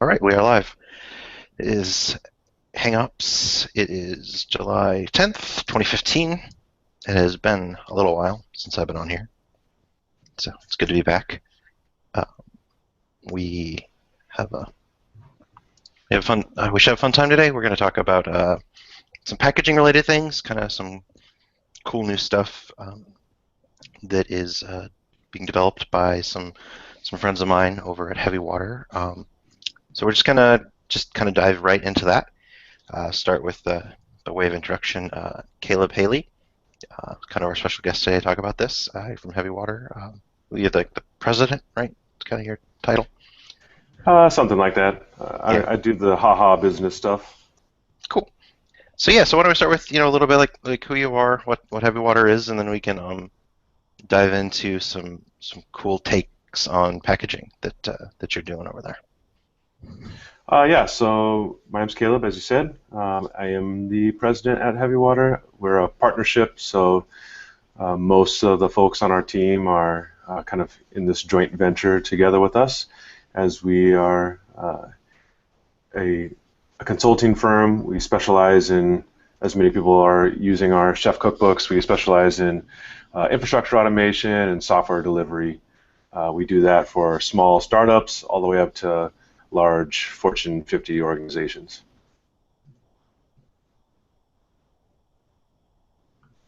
All right, we are live. It is Hangops. It is July 10th, 2015. It has been a little while since I've been on here, so it's good to be back. Uh, we have a fun. We should have a fun time today. We're going to talk about some packaging related things, kind of some cool new stuff that is being developed by some friends of mine over at Heavy Water. So we're just gonna kind of dive right into that. Start with the way of introduction. Caleb Haley, kind of our special guest today to talk about this from Heavy Water. You're the president, right? It's kind of your title. Something like that. Yeah, I do the haha business stuff. cool. So yeah, so why don't we start with a little bit like who you are, what Heavy Water is, and then we can dive into some cool takes on packaging that you're doing over there. Yeah, so my name's Caleb, as you said. I am the president at Heavy Water. We're a partnership, so most of the folks on our team are kind of in this joint venture together with us, as we are a consulting firm. We specialize in, as many people are using our chef cookbooks, we specialize in infrastructure automation and software delivery. We do that for small startups all the way up to large Fortune 50 organizations.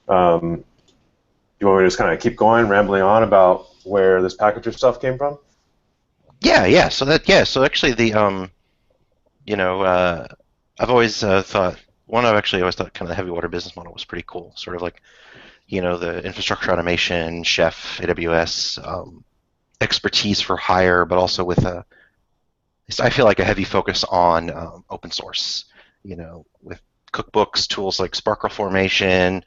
You want me to just kind of keep going, rambling on about where this packager stuff came from? Yeah. So actually you know, I've always thought I've actually always thought kind of the Heavy Water business model was pretty cool. Sort of like the infrastructure automation, Chef, AWS, expertise for hire, but also with I feel like a heavy focus on open source. With cookbooks, tools like Sparkle Formation,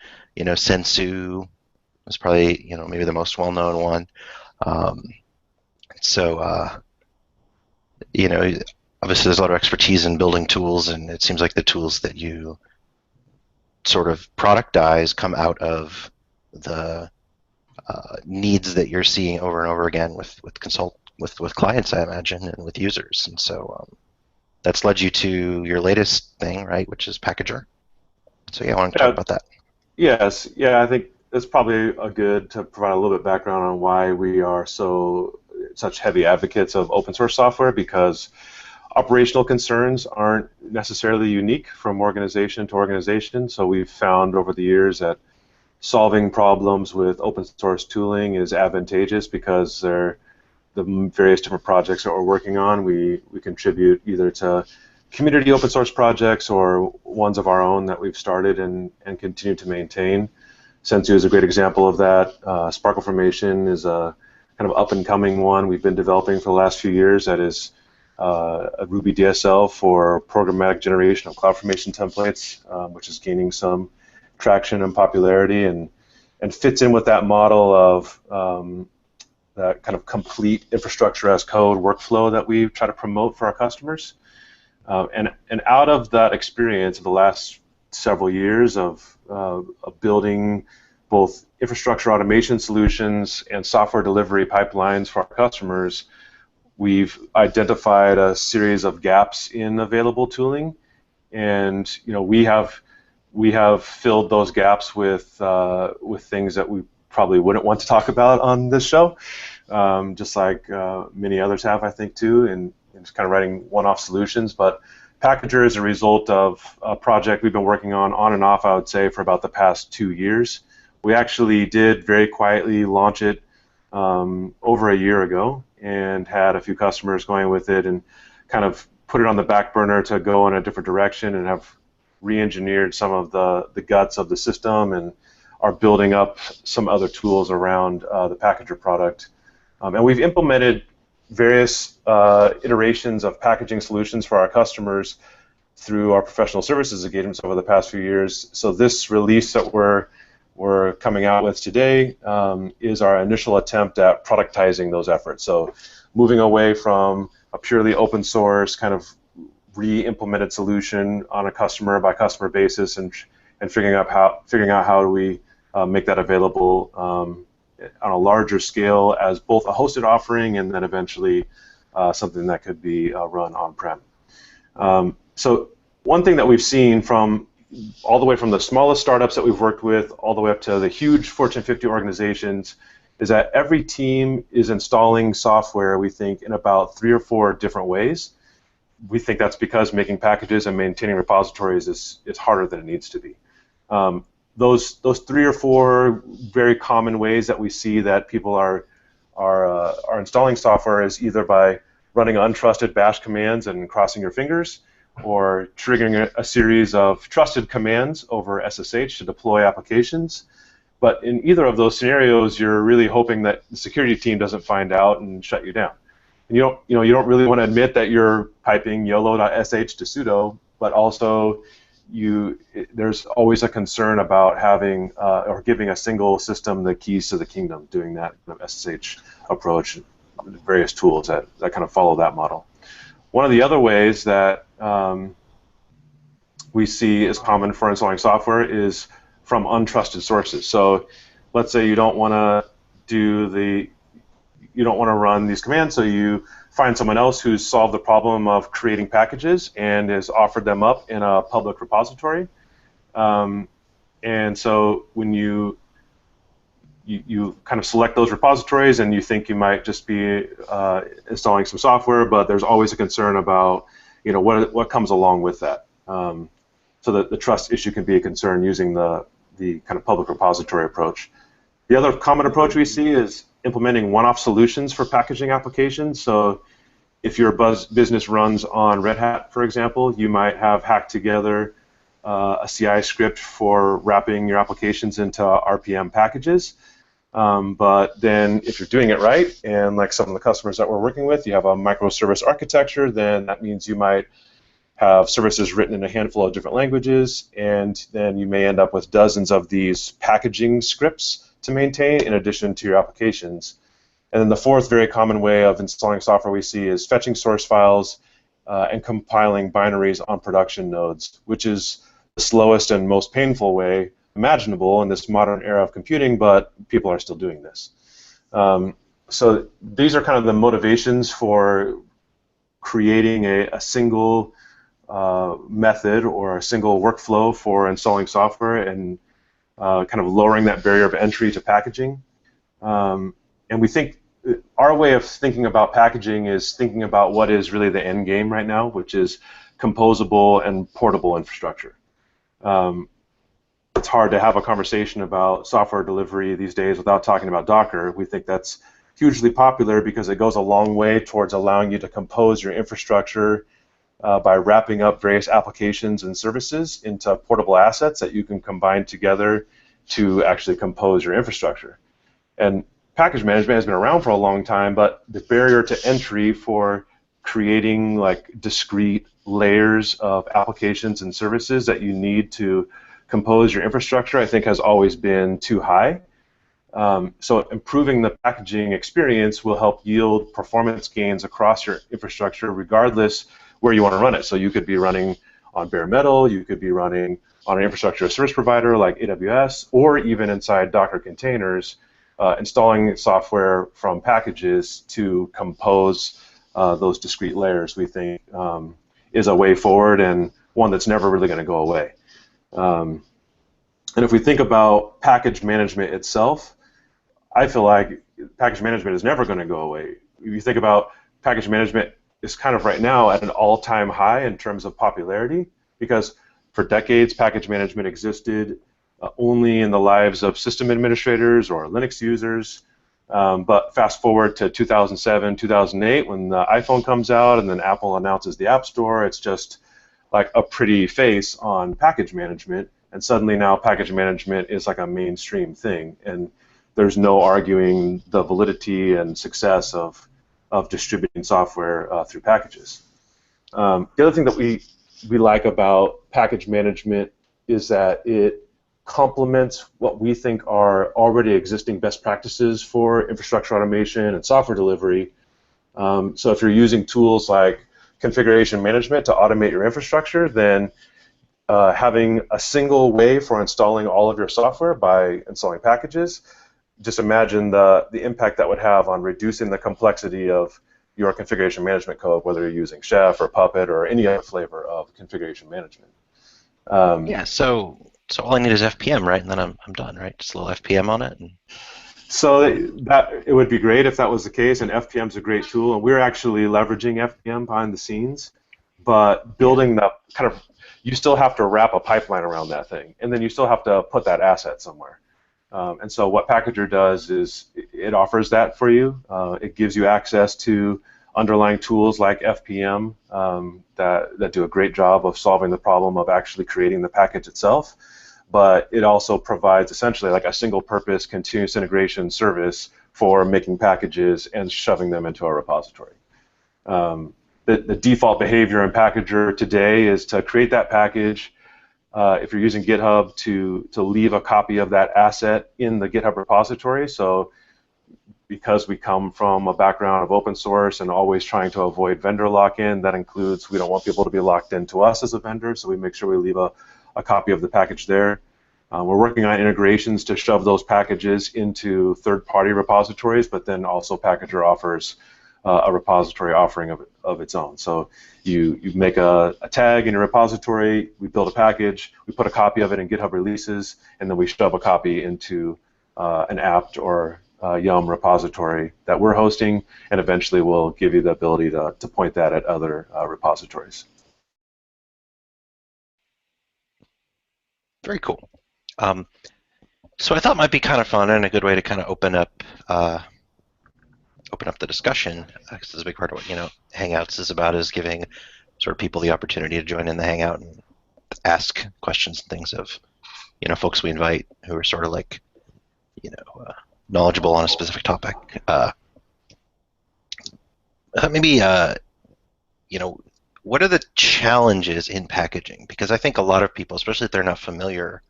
Sensu is probably maybe the most well-known one. Um, so you know, obviously there's a lot of expertise in building tools, and it seems like the tools that you sort of productize come out of the needs that you're seeing over and over again with clients, I imagine, and with users. And so that's led you to your latest thing, right, which is Packager. So yeah, I want to talk Yeah, about that. yes, yeah, I think it's probably a good to provide a little bit background on why we are such heavy advocates of open source software, because operational concerns aren't necessarily unique from organization to organization. So we've found over the years that solving problems with open source tooling is advantageous because the various different projects that we're working on, we contribute either to community open source projects or ones of our own that we've started and continue to maintain. Sensu is a great example of that. Sparkle Formation is a kind of up and coming one we've been developing for the last few years that is a Ruby DSL for programmatic generation of CloudFormation templates, which is gaining some traction and popularity, and fits in with that model of that kind of complete infrastructure as code workflow that we try to promote for our customers. And out of that experience of the last several years of building both infrastructure automation solutions and software delivery pipelines for our customers, we've identified a series of gaps in available tooling, and we have filled those gaps with things that we probably wouldn't want to talk about on this show, just like many others have, I think, too, and just kind of writing one-off solutions. But Packager is a result of a project we've been working on and off, I would say, for about the past 2 years. We actually did very quietly launch it over a year ago and had a few customers going with it and kind of put it on the back burner to go in a different direction and have re-engineered some of the guts of the system and are building up some other tools around the Packager product. And we've implemented various iterations of packaging solutions for our customers through our professional services engagements over the past few years. So this release that we're coming out with today is our initial attempt at productizing those efforts. So moving away from a purely open source kind of re-implemented solution on a customer by customer basis and figuring out how do we make that available on a larger scale as both a hosted offering and then eventually something that could be run on-prem. So one thing that we've seen from all the way from the smallest startups that we've worked with all the way up to the huge Fortune 50 organizations is that every team is installing software, we think, in about 3 or 4 different ways. We think that's because making packages and maintaining repositories is harder than it needs to be. Those 3 or 4 very common ways that we see that people are installing software is either by running untrusted bash commands and crossing your fingers, or triggering a series of trusted commands over SSH to deploy applications. But in either of those scenarios, you're really hoping that the security team doesn't find out and shut you down. And you don't really want to admit that you're piping yolo.sh to sudo, but also there's always a concern about having or giving a single system the keys to the kingdom, doing that kind of SSH approach, various tools that kind of follow that model. One of the other ways that we see is common for installing software is from untrusted sources. So let's say you don't want to run these commands, so you find someone else who's solved the problem of creating packages and has offered them up in a public repository. And so when you kind of select those repositories and you think you might just be installing some software, but there's always a concern about what comes along with that. So that the trust issue can be a concern using the kind of public repository approach. The other common approach we see is implementing one-off solutions for packaging applications. So if your business runs on Red Hat, for example, you might have hacked together a CI script for wrapping your applications into RPM packages. But then if you're doing it right, and like some of the customers that we're working with, you have a microservice architecture, then that means you might have services written in a handful of different languages, and then you may end up with dozens of these packaging scripts to maintain in addition to your applications. And then the fourth very common way of installing software we see is fetching source files and compiling binaries on production nodes, which is the slowest and most painful way imaginable in this modern era of computing, but people are still doing this. So these are kind of the motivations for creating a single method or a single workflow for installing software and kind of lowering that barrier of entry to packaging. And we think our way of thinking about packaging is thinking about what is really the end game right now, which is composable and portable infrastructure. It's hard to have a conversation about software delivery these days without talking about Docker. We think that's hugely popular because it goes a long way towards allowing you to compose your infrastructure by wrapping up various applications and services into portable assets that you can combine together to actually compose your infrastructure. And package management has been around for a long time, but the barrier to entry for creating like discrete layers of applications and services that you need to compose your infrastructure, I think, has always been too high. So improving the packaging experience will help yield performance gains across your infrastructure regardless where you want to run it. So you could be running on bare metal, you could be running on an infrastructure service provider like AWS, or even inside Docker containers, installing software from packages to compose those discrete layers, we think is a way forward and one that's never really going to go away. And if we think about package management itself, I feel like package management is never going to go away. If you think about package management, is kind of right now at an all-time high in terms of popularity, because for decades package management existed only in the lives of system administrators or Linux users. But fast forward to 2007, 2008, when the iPhone comes out and then Apple announces the App Store, it's just like a pretty face on package management, and suddenly now package management is like a mainstream thing, and there's no arguing the validity and success of distributing software through packages. The other thing that we like about package management is that it complements what we think are already existing best practices for infrastructure automation and software delivery. So if you're using tools like configuration management to automate your infrastructure, then having a single way for installing all of your software by installing packages, just imagine the impact that would have on reducing the complexity of your configuration management code, whether you're using Chef or Puppet or any other flavor of configuration management. Um, Yeah, so all I need is FPM, right? And then I'm done, right? Just a little FPM on it. And so that it would be great if that was the case, and FPM is a great tool, and we're actually leveraging FPM behind the scenes, but yeah, building the kind of you still have to wrap a pipeline around that thing, and then you still have to put that asset somewhere. And so what Packager does is it offers that for you. It gives you access to underlying tools like FPM that do a great job of solving the problem of actually creating the package itself. But it also provides essentially like a single purpose continuous integration service for making packages and shoving them into a repository. The default behavior in Packager today is to create that package, if you're using GitHub, to leave a copy of that asset in the GitHub repository. So because we come from a background of open source and always trying to avoid vendor lock-in, that includes we don't want people to be locked into us as a vendor, so we make sure we leave a copy of the package there. We're working on integrations to shove those packages into third-party repositories, but then also Packager offers a repository offering of its own. So you make a tag in your repository, we build a package, we put a copy of it in GitHub releases, and then we shove a copy into an apt or Yum repository that we're hosting, and eventually we'll give you the ability to point that at other repositories. very cool. Um, so I thought it might be kind of fun and a good way to kind of open up the discussion, because it's a big part of what Hangouts is about, is giving sort of people the opportunity to join in the Hangout and ask questions and things of folks we invite who are sort of like knowledgeable on a specific topic. Maybe what are the challenges in packaging? Because I think a lot of people, especially if they're not familiar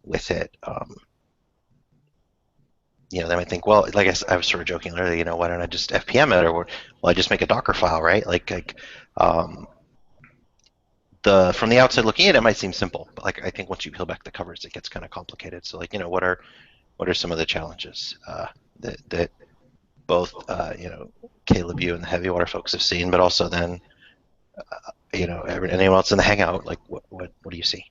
with it, they might think, well, like I was sort of joking earlier, why don't I just FPM it, or well, I just make a Docker file, right? Um, from the outside looking in, it might seem simple, but I think once you peel back the covers, it gets kind of complicated. So what are some of the challenges that both Caleb, you and the heavy water folks have seen, but also then anyone else in the Hangout, like what do you see?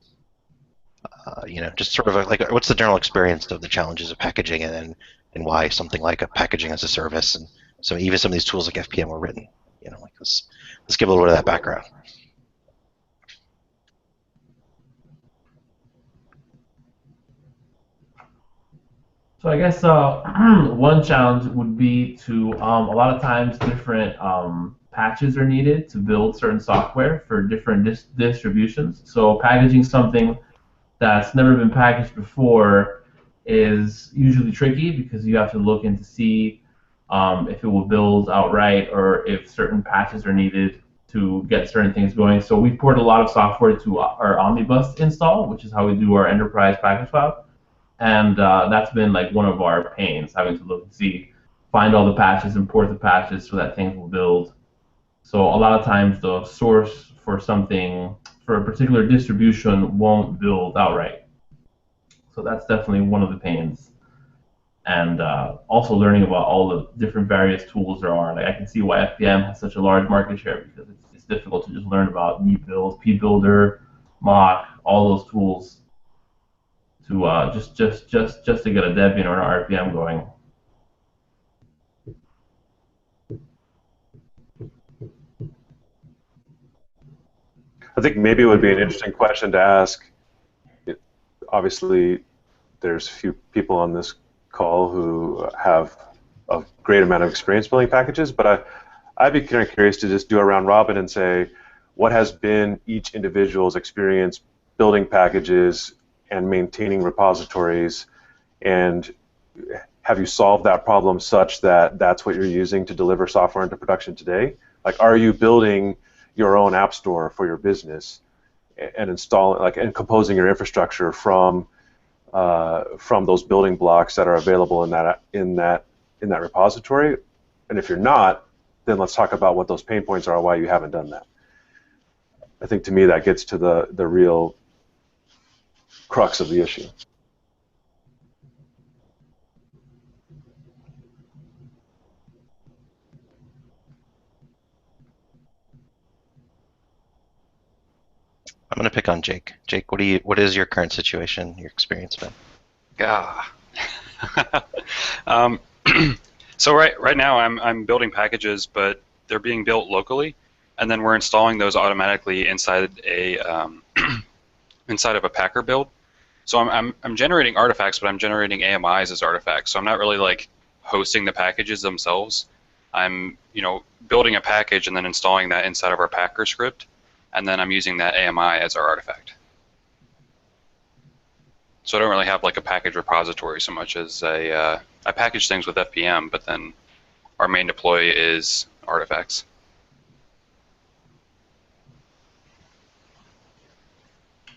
Just sort of what's the general experience of the challenges of packaging, and why something like a packaging as a service, and so even some of these tools like FPM were written. Let's give a little bit of that background. So I guess one challenge would be to a lot of times different patches are needed to build certain software for different distributions. So packaging something that's never been packaged before is usually tricky because you have to look in to see if it will build outright or if certain patches are needed to get certain things going. So we poured a lot of software to our Omnibus install, which is how we do our enterprise package file. And that's been like one of our pains, having to look and see, find all the patches, import the patches so that things will build. So a lot of times the source for something, for a particular distribution, won't build outright. So that's definitely one of the pains. And also learning about all the different various tools there are. Like I can see why FPM has such a large market share because it's difficult to just learn about NeatBuild, pbuilder, mock, all those tools to just to get a Debian or an RPM going. I think maybe it would be an interesting question to ask. Obviously, there's a few people on this call who have a great amount of experience building packages, but I'd be kind of curious to just do a round robin and say, what has been each individual's experience building packages and maintaining repositories, and have you solved that problem such that that's what you're using to deliver software into production today? Like, are you building your own app store for your business and installing, and composing your infrastructure from those building blocks that are available in that repository? And if you're not, then let's talk about what those pain points are, why you haven't done that. I think to me that gets to the real crux of the issue. I'm gonna pick on Jake. Jake, what is your current situation, your experience been? Yeah. um, so right now I'm building packages, but they're being built locally, and then we're installing those automatically inside a inside of a Packer build. So I'm generating artifacts, but I'm generating AMIs as artifacts. So I'm not really like hosting the packages themselves. I'm building a package and then installing that inside of our Packer script, and then I'm using that AMI as our artifact. So I don't really have like a package repository so much as I package things with FPM, but then our main deploy is artifacts.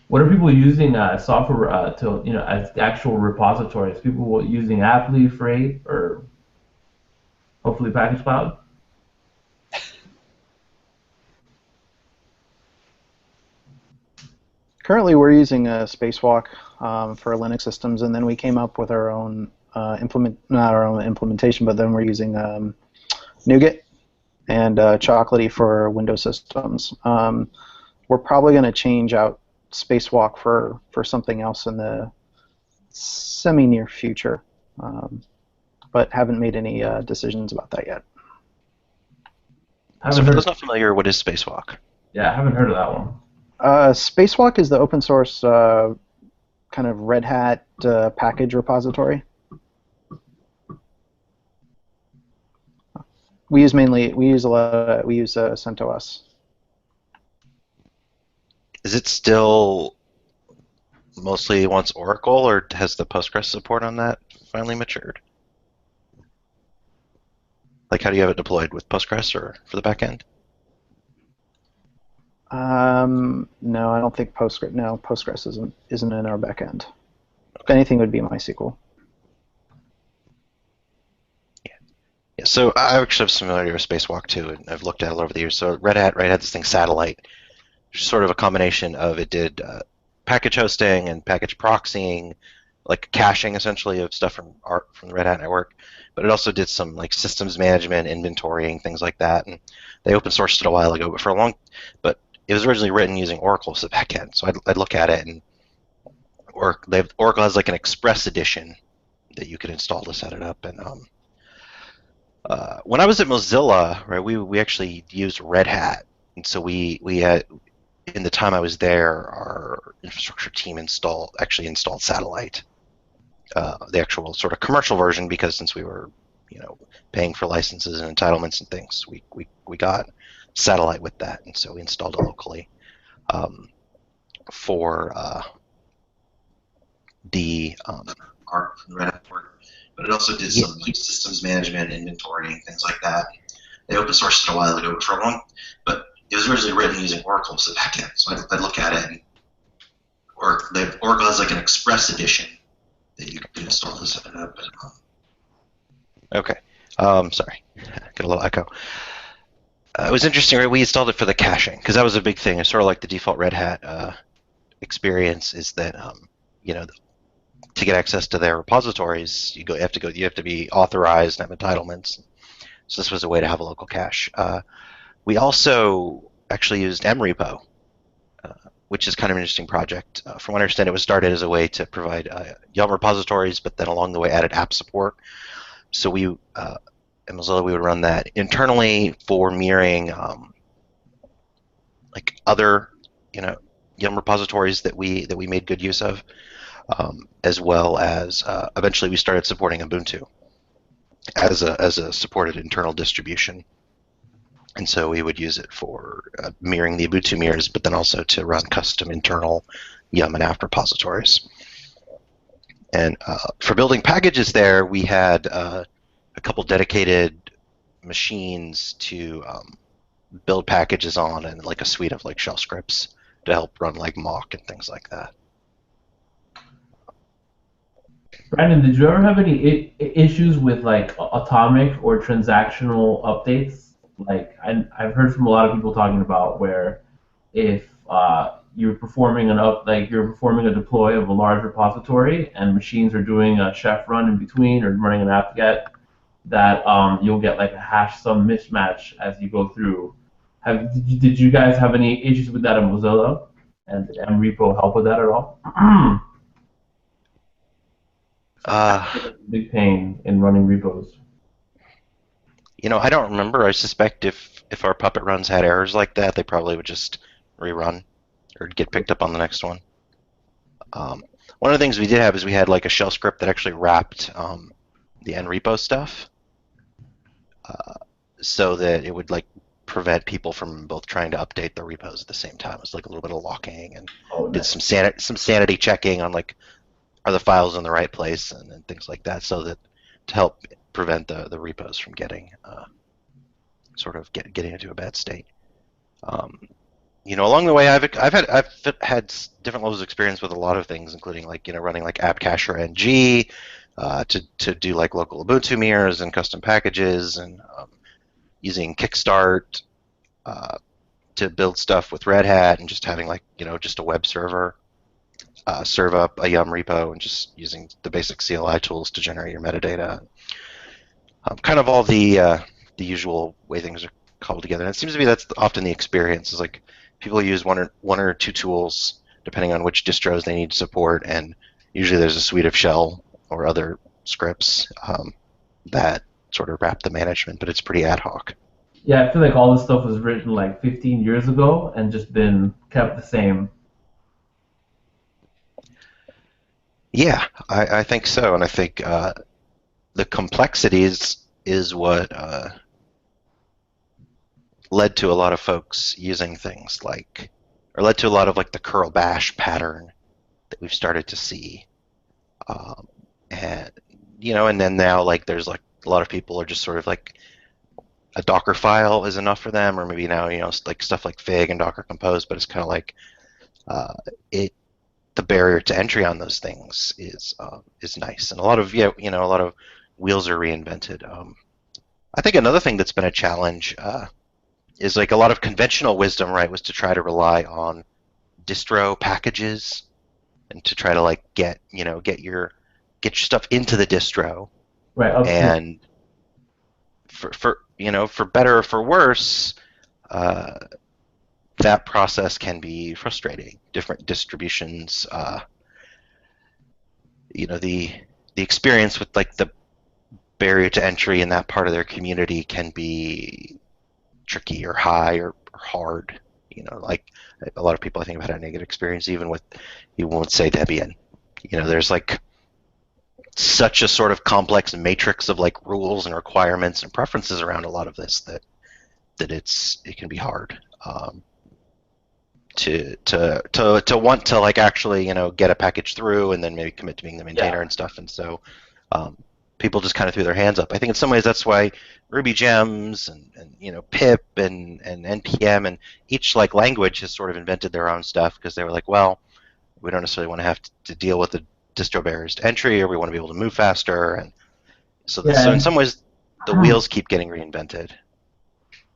What are people using software to as actual repositories? People using Apply, Freight, or hopefully Package Cloud? Currently, we're using a Spacewalk for Linux systems, and then we came up with our own not our own implementation, but then we're using Nougat and Chocolatey for Windows systems. We're probably going to change out Spacewalk for something else in the semi-near future, but haven't made any decisions about that yet. So for those not familiar, what is Spacewalk? Yeah, I haven't heard of that one. Spacewalk is the open source kind of Red Hat package repository. We use CentOS. Is it still mostly wants Oracle, or has the Postgres support on that finally matured? Like, how do you have it deployed, with Postgres or for the backend? No, I don't think Postgres. No, Postgres isn't in our backend. If anything, it would be MySQL. Yeah, so I actually have familiarity with Spacewalk too, and I've looked at it over the years. So Red Hat this thing Satellite, which is sort of a combination of it did package hosting and package proxying, like caching essentially of stuff from the Red Hat network. But it also did some like systems management, inventorying, things like that. And they open sourced it a while ago, but it was originally written using Oracle as the backend. So I'd look at it, and Oracle has like an Express edition that you could install to set it up. And when I was at Mozilla, right, we actually used Red Hat, and so we had, in the time I was there, our infrastructure team actually installed Satellite, the actual sort of commercial version, because since we were paying for licenses and entitlements and things, we got Satellite with that, and so we installed it locally for the our Red Hat port. But it also did some like systems management, inventory, things like that. They open sourced it a while ago, but it was originally written using Oracle as the backend. So I'd look at it, and Oracle has like an Express edition that you can install to set it up. Okay, sorry, got a little echo. It was interesting, right? We installed it for the caching, because that was a big thing. It's sort of like the default Red Hat experience is that to get access to their repositories, you have to be authorized and have entitlements. So this was a way to have a local cache. We also actually used mrepo, which is kind of an interesting project. From what I understand, it was started as a way to provide Yelp repositories, but then along the way added app support. So we at Mozilla, we would run that internally for mirroring like other Yum repositories that we made good use of, as well as eventually we started supporting Ubuntu as a supported internal distribution, and so we would use it for mirroring the Ubuntu mirrors, but then also to run custom internal Yum and app repositories. And for building packages there, we had a couple dedicated machines to build packages on, and like a suite of like shell scripts to help run like mock and things like that. Brandon, did you ever have any issues with like atomic or transactional updates? Like I've heard from a lot of people talking about where if you're performing you're performing a deploy of a large repository and machines are doing a chef run in between or running an apt-get, that you'll get like a hash sum mismatch as you go through. Did you guys have any issues with that in Mozilla? And did mrepo help with that at all? Big pain in running repos. I don't remember. I suspect if our Puppet runs had errors like that, they probably would just rerun or get picked up on the next one. One of the things we did have is we had like a shell script that actually wrapped the nrepo stuff, so that it would like prevent people from both trying to update the repos at the same time. It was like a little bit of locking and did some sanity checking on like, are the files in the right place and things like that, so that to help prevent the repos from getting getting into a bad state. Along the way, I've had different levels of experience with a lot of things, including like running like app cacher ng to do like local Ubuntu mirrors and custom packages, and using Kickstart to build stuff with Red Hat, and just having like just a web server serve up a Yum repo, and just using the basic CLI tools to generate your metadata. Kind of all the usual way things are cobbled together. And it seems to be that's often the experience. Is like people use one or two tools depending on which distros they need to support, and usually there's a suite of shell or other scripts that sort of wrap the management, but it's pretty ad hoc. Yeah, I feel like all this stuff was written like 15 years ago and just been kept the same. Yeah, I think so, and I think the complexities is what led to a lot of folks using things like, or led to a lot of like the curl bash pattern that we've started to see, and and then now like there's like a lot of people are just sort of like a Docker file is enough for them, or maybe now like stuff like Fig and Docker Compose, but it's kind of like the barrier to entry on those things is nice, and a lot of a lot of wheels are reinvented. I think another thing that's been a challenge is like a lot of conventional wisdom, right, was to try to rely on distro packages and to try to like get your stuff into the distro, right? Okay. And for better or for worse, that process can be frustrating. Different distributions, the experience with like the barrier to entry in that part of their community can be tricky or high or hard. Like a lot of people I think have had a negative experience even with, you won't say Debian. There's like such a sort of complex matrix of like rules and requirements and preferences around a lot of this that it can be hard to want to like actually get a package through and then maybe commit to being the maintainer and stuff. And so people just kind of threw their hands up. I think in some ways that's why Ruby gems and pip and npm and each like language has sort of invented their own stuff, because they were like, well, we don't necessarily want to have to deal with the distro barriers to entry, or we want to be able to move faster, and so in some ways the wheels keep getting reinvented.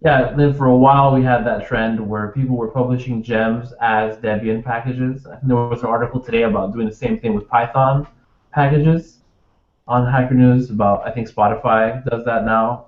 Yeah, then for a while we had that trend where people were publishing gems as Debian packages. I think there was an article today about doing the same thing with Python packages on Hacker News about, I think Spotify does that now.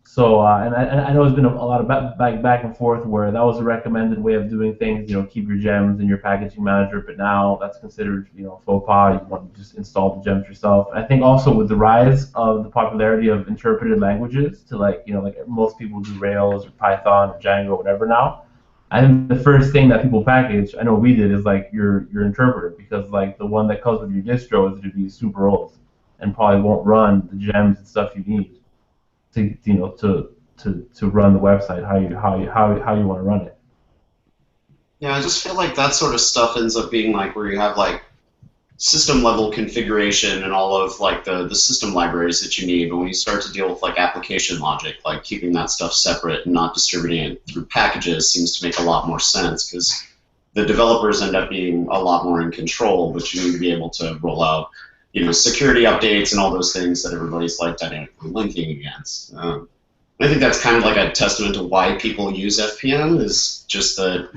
So, and I know there's been a lot of back and forth where that was a recommended way of doing things, keep your gems in your packaging manager, but now that's considered, faux pas. You want to just install the gems yourself. I think also with the rise of the popularity of interpreted languages to like most people do Rails or Python or Django or whatever now, I think the first thing that people package, I know we did, is like your interpreter, because like the one that comes with your distro is going to be super old and probably won't run the gems and stuff you need to run the website how you want to run it. Yeah, I just feel like that sort of stuff ends up being like where you have like system level configuration and all of like the system libraries that you need, but when you start to deal with like application logic, like keeping that stuff separate and not distributing it through packages seems to make a lot more sense, because the developers end up being a lot more in control, but you need to be able to roll out security updates and all those things that everybody's like dynamically linking against. I think that's kind of like a testament to why people use FPM, is just that,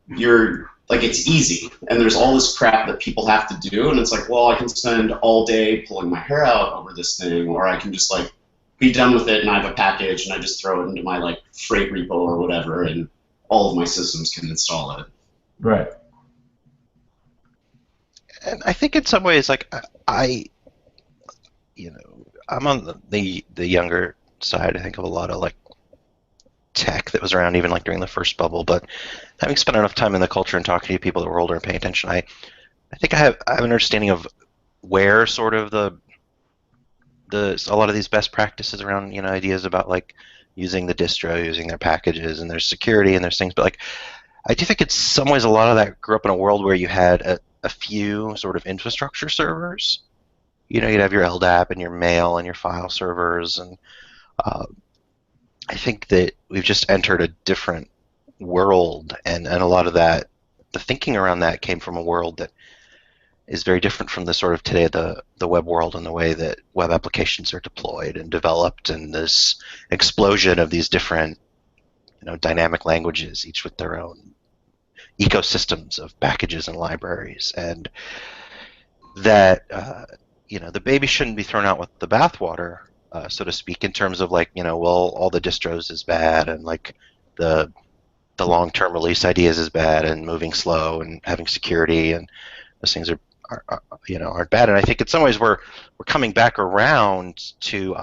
you're like, it's easy and there's all this crap that people have to do, and it's like, well, I can spend all day pulling my hair out over this thing, or I can just like be done with it and I have a package and I just throw it into my like freight repo or whatever, and all of my systems can install it. Right. And I think in some ways, like I'm on the younger side. I think of a lot of like tech that was around even like during the first bubble. But having spent enough time in the culture and talking to people that were older and paying attention, I think I have an understanding of where sort of a lot of these best practices around ideas about like using the distro, using their packages, and there's security and there's things. But like I do think in some ways a lot of that grew up in a world where you had a few sort of infrastructure servers. You'd have your LDAP and your mail and your file servers, and uh, I think that we've just entered a different world, and a lot of that, the thinking around that came from a world that is very different from the sort of today the web world and the way that web applications are deployed and developed, and this explosion of these different dynamic languages, each with their own ecosystems of packages and libraries, and that the baby shouldn't be thrown out with the bathwater, so to speak, in terms of like well, all the distros is bad, and like the long-term release ideas is bad, and moving slow and having security, and those things aren't bad. And I think in some ways we're coming back around to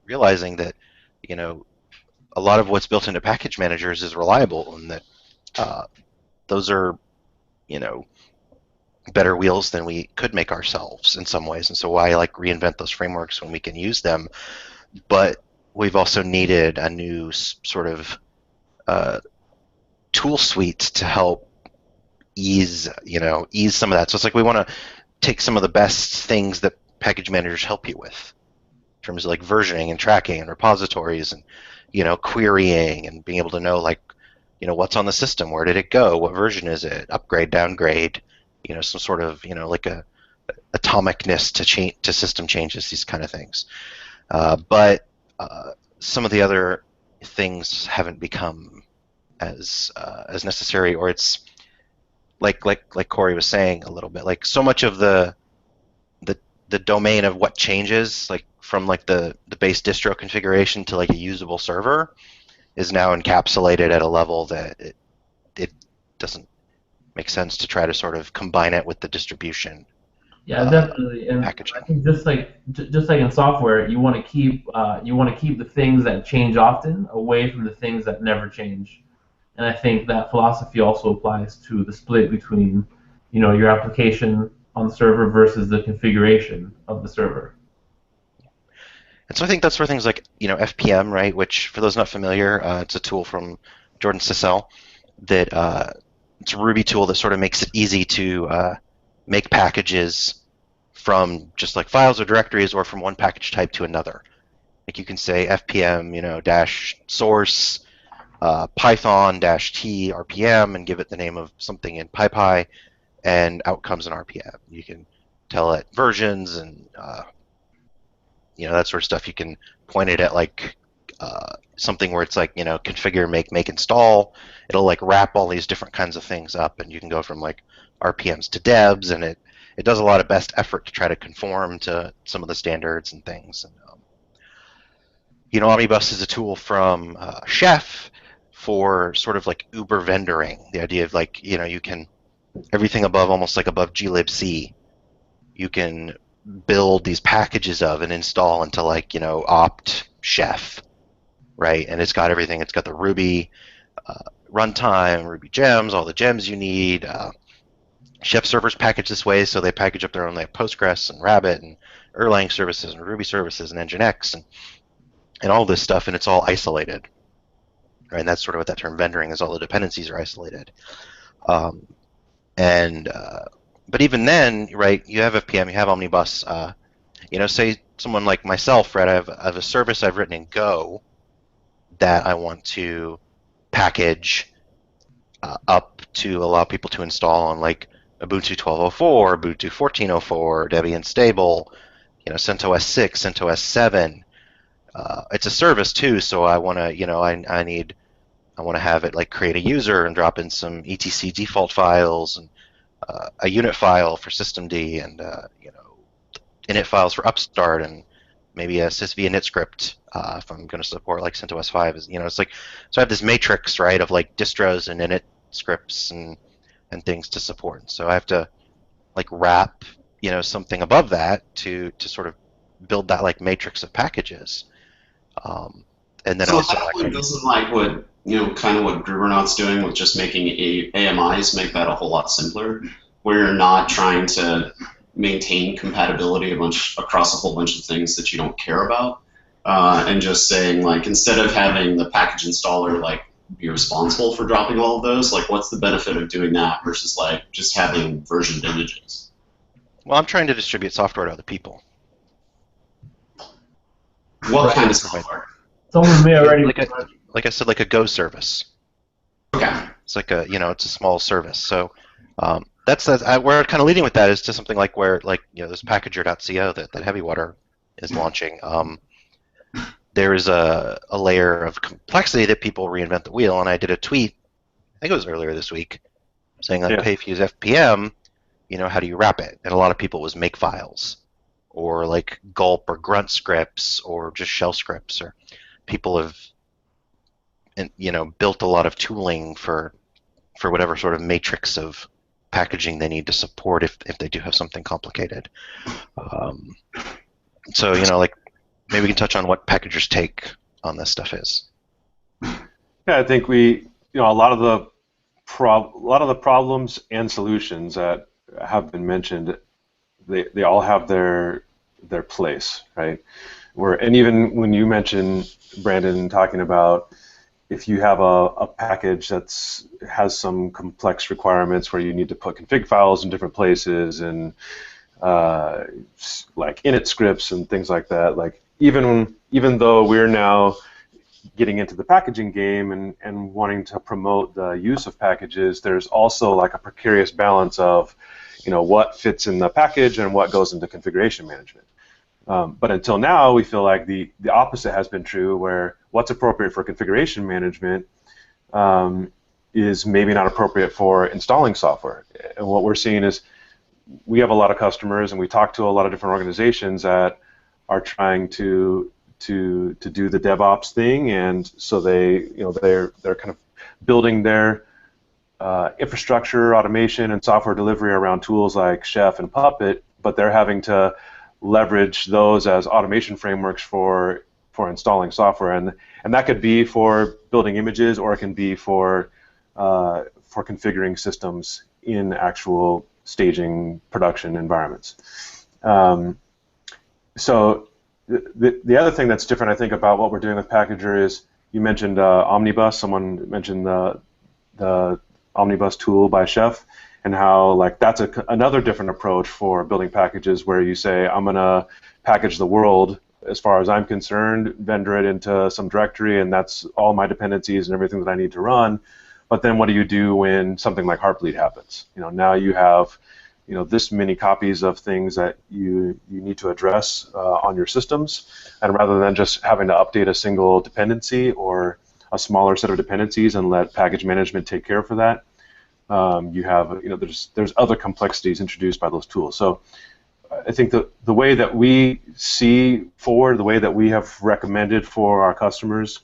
realizing that a lot of what's built into package managers is reliable, and that those are better wheels than we could make ourselves in some ways. And so why like reinvent those frameworks when we can use them? But we've also needed a new sort of tool suite to help ease some of that. So it's like we want to take some of the best things that package managers help you with in terms of like versioning and tracking and repositories and querying and being able to know like what's on the system, where did it go, what version is it, upgrade, downgrade, some sort of like a atomicness to system changes, these kind of things. But some of the other things haven't become as necessary, or it's like Corey was saying a little bit, like so much of the domain of what changes, like from like the base distro configuration to like a usable server, is now encapsulated at a level that it doesn't make sense to try to sort of combine it with the distribution. Yeah, definitely. And packaging. I think just like in software, you want to keep the things that change often away from the things that never change. And I think that philosophy also applies to the split between, your application on the server versus the configuration of the server. And so I think that's where things like FPM, right, which for those not familiar, it's a tool from Jordan Sissel that it's a Ruby tool that sort of makes it easy to make packages from just like files or directories, or from one package type to another. Like you can say FPM, dash source Python dash T RPM, and give it the name of something in PyPy, and out comes an RPM. You can tell it versions and that sort of stuff. You can point it at like something where it's like configure, make, install. It'll like wrap all these different kinds of things up, and you can go from like RPMs to debs, and it does a lot of best effort to try to conform to some of the standards and things. And Omnibus is a tool from Chef for sort of like Uber vendoring. The idea of like you can everything almost like above glibc, you can build these packages of and install into like opt Chef, right? And it's got everything. It's got the Ruby runtime, Ruby gems, all the gems you need. Chef servers package this way, so they package up their own like Postgres and Rabbit and Erlang services and Ruby services and Nginx and all this stuff, and it's all isolated, right? And that's sort of what that term vendoring is. All the dependencies are isolated. But even then, right, you have FPM, you have Omnibus. Say someone like myself, right, I have a service I've written in Go that I want to package up to allow people to install on like Ubuntu 12.04, Ubuntu 14.04, Debian Stable, CentOS 6, CentOS 7. It's a service too, so I want to, I want to have it like create a user and drop in some etc default files and a unit file for systemd and init files for Upstart and maybe a sysv init script if I'm going to support like CentOS 5. Is, it's like, so I have this matrix, right, of like distros and init scripts and things to support. So I have to like wrap, something above that to sort of build that like matrix of packages. And then So at also that like, point, doesn't like what kind of what Grubernaut's doing with just making AMIs make that a whole lot simpler, where you're not trying to maintain compatibility across a whole bunch of things that you don't care about, and just saying like instead of having the package installer like be responsible for dropping all of those, like what's the benefit of doing that versus like just having versioned images? well, I'm trying to distribute software to other people. What kind of software? Someone may already. Like I said, like a Go service. Okay. It's like it's a small service. So that's where I'm kind of leading with that is to something like where like this packager.co that Heavywater is launching. There is a layer of complexity that people reinvent the wheel, and I did a tweet, I think it was earlier this week, saying like, hey, if you use FPM, how do you wrap it? And a lot of people was make files, or like gulp or grunt scripts, or just shell scripts, or people have built a lot of tooling for whatever sort of matrix of packaging they need to support if they do have something complicated. So like maybe we can touch on what packagers' take on this stuff is. Yeah, I think a lot of the problems and solutions that have been mentioned, they all have their place, right? And even when you mentioned, Brandon, talking about if you have a package has some complex requirements where you need to put config files in different places and like init scripts and things like that, like even though we're now getting into the packaging game and wanting to promote the use of packages, there's also like a precarious balance of what fits in the package and what goes into configuration management. But until now, we feel like the opposite has been true, where what's appropriate for configuration management is maybe not appropriate for installing software. And what we're seeing is we have a lot of customers, and we talk to a lot of different organizations that are trying to do the DevOps thing, and so they're kind of building their infrastructure, automation, and software delivery around tools like Chef and Puppet, but they're having to leverage those as automation frameworks for installing software, and that could be for building images, or it can be for configuring systems in actual staging production environments. So the other thing that's different, I think, about what we're doing with Packager is you mentioned Omnibus. Someone mentioned the Omnibus tool by Chef, and how like that's another different approach for building packages, where you say, I'm going to package the world as far as I'm concerned, vendor it into some directory, and that's all my dependencies and everything that I need to run. But then what do you do when something like Heartbleed happens? Now you have this many copies of things that you need to address on your systems, and rather than just having to update a single dependency or a smaller set of dependencies and let package management take care for that, you have there's other complexities introduced by those tools. So I think the way that we see forward, the way that we have recommended for our customers,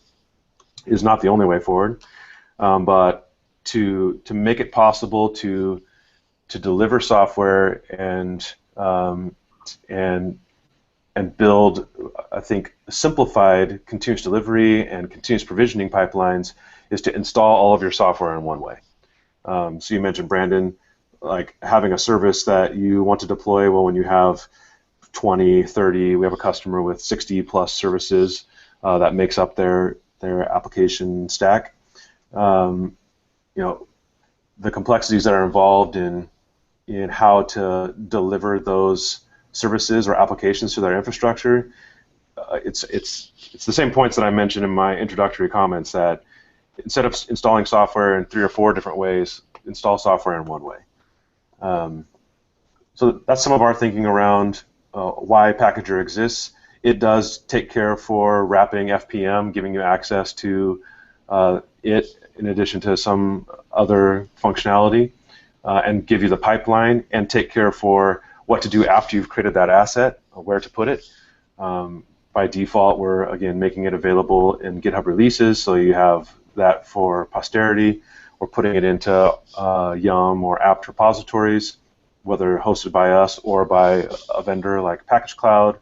is not the only way forward, but to make it possible to deliver software and build, I think, simplified continuous delivery and continuous provisioning pipelines is to install all of your software in one way. So you mentioned, Brandon, like having a service that you want to deploy. Well, when you have 20, 30, we have a customer with 60 plus services that makes up their application stack. The complexities that are involved in how to deliver those services or applications to their infrastructure, it's the same points that I mentioned in my introductory comments, that instead of installing software in 3 or 4 different ways, install software in one way. So that's some of our thinking around why Packager exists. It does take care for wrapping FPM, giving you access to it in addition to some other functionality, and give you the pipeline, and take care for what to do after you've created that asset, where to put it. by default, we're again making it available in GitHub releases, so you have that for posterity. We're putting it into Yum or apt repositories, whether hosted by us or by a vendor like Package Cloud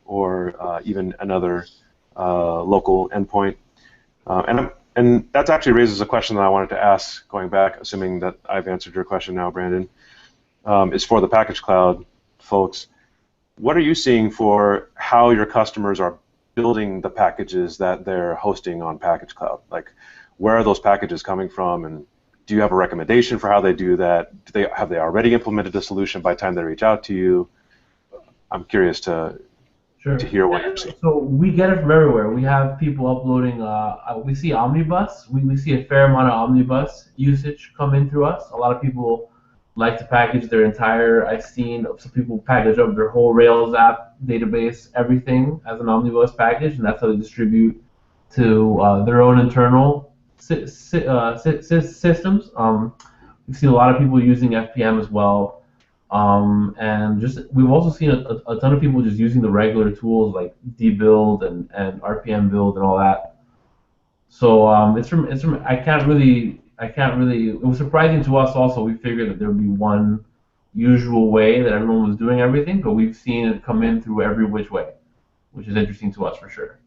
or even another local endpoint. And that actually raises a question that I wanted to ask, going back, assuming that I've answered your question now, Brandon, is for the Package Cloud folks. What are you seeing for how your customers are building the packages that they're hosting on Package Cloud? Like, where are those packages coming from, and do you have a recommendation for how they do that? Have they already implemented a solution by the time they reach out to you? I'm curious to hear what you're seeing. So we get it from everywhere. We have people uploading. We see Omnibus. We see a fair amount of Omnibus usage come in through us. A lot of people like to package their entire. I've seen some people package up their whole Rails app, database, everything as an Omnibus package, and that's how they distribute to their own internal systems. We've seen a lot of people using FPM as well. And we've also seen a ton of people just using the regular tools like dbuild and RPM build and all that. So I can't really. It was surprising to us also. We figured that there would be one usual way that everyone was doing everything, but we've seen it come in through every which way, which is interesting to us for sure.